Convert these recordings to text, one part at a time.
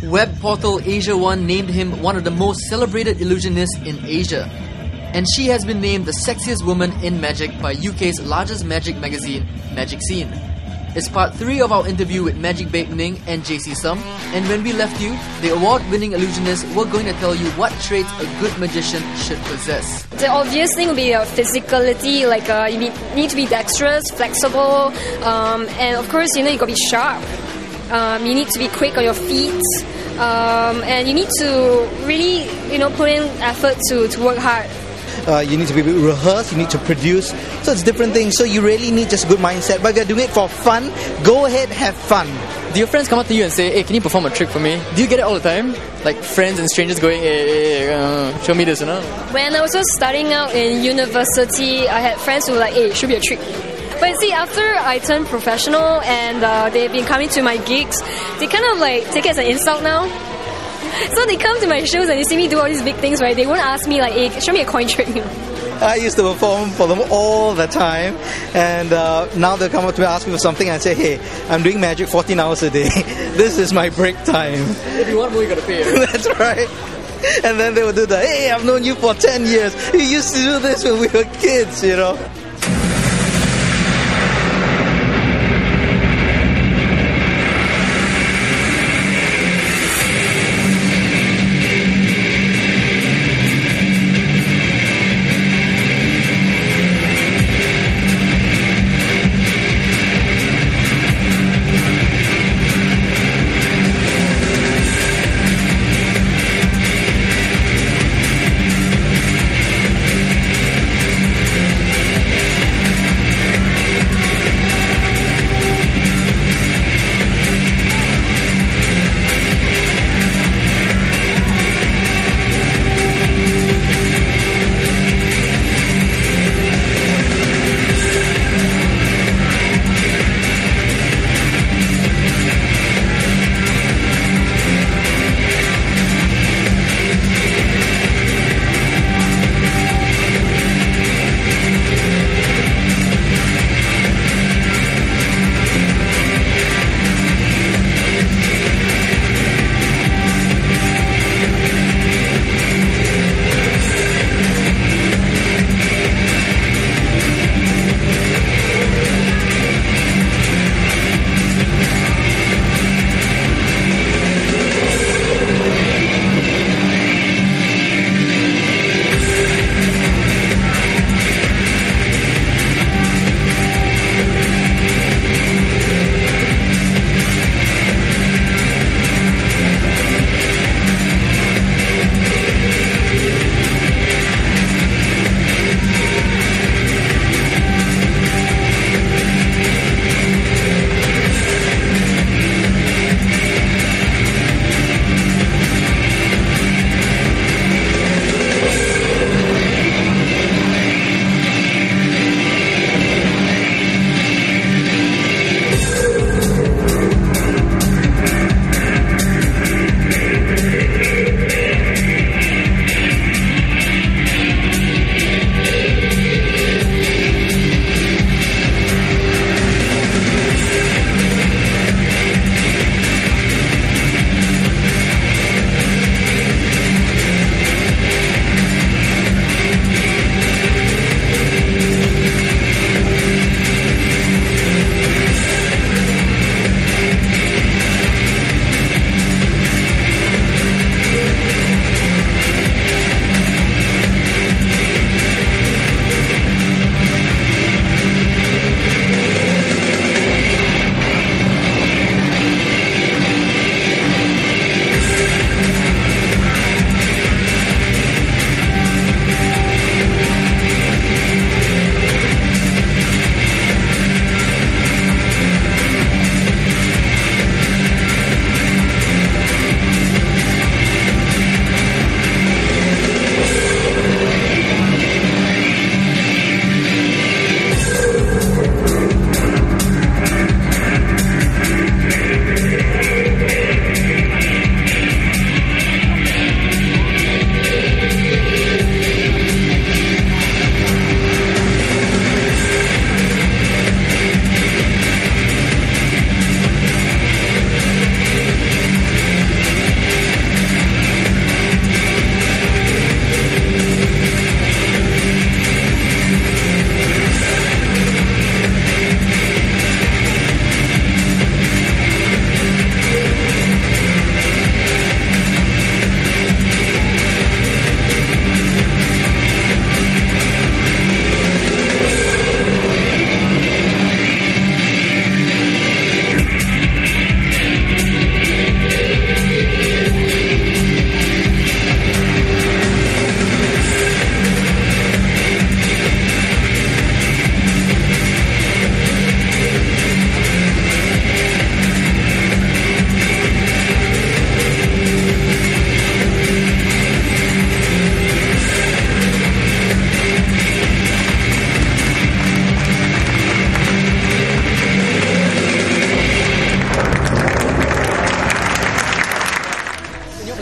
Web portal Asia One named him one of the most celebrated illusionists in Asia. And she has been named the sexiest woman in magic by UK's largest magic magazine, Magic Scene. It's part 3 of our interview with Magic Babe Ning and JC Sum, and when we left you, the award-winning illusionists were going to tell you what traits a good magician should possess. The obvious thing would be physicality, like you need to be dexterous, flexible, and of course, you gotta be sharp. You need to be quick on your feet, and you need to really, put in effort to work hard. You need to be rehearsed, you need to produce. So it's different things. So you really need just a good mindset. But if you're doing it for fun, go ahead, have fun. Do your friends come up to you and say, hey, can you perform a trick for me? Do you get it all the time? Like friends and strangers going, hey, show me this, When I was just starting out in university, I had friends who were like, hey, show me a trick. But you see, after I turned professional and they've been coming to my gigs, they kind of take it as an insult now. So they come to my shows and they see me do all these big things, right? They won't ask me hey, show me a coin trick. I used to perform for them all the time, and now they'll come up to me, ask me for something, and I say, hey, I'm doing magic 14 hours a day. This is my break time. If you want more, you gotta pay. That's right. And then they will do hey, I've known you for 10 years. You used to do this when we were kids,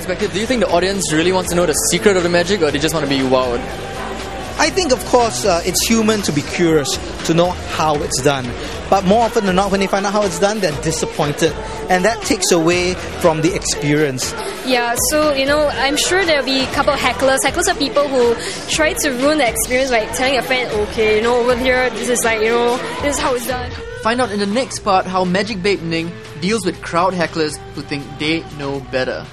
perspective, do you think the audience really wants to know the secret of the magic, or they just want to be wowed? I think, of course, it's human to be curious, to know how it's done. But more often than not, when they find out how it's done, they're disappointed. And that takes away from the experience. Yeah, so, I'm sure there'll be a couple of hecklers. Hecklers are people who try to ruin the experience by telling a friend, okay, over here, this is this is how it's done. Find out in the next part how Magic Babe Ning deals with crowd hecklers who think they know better.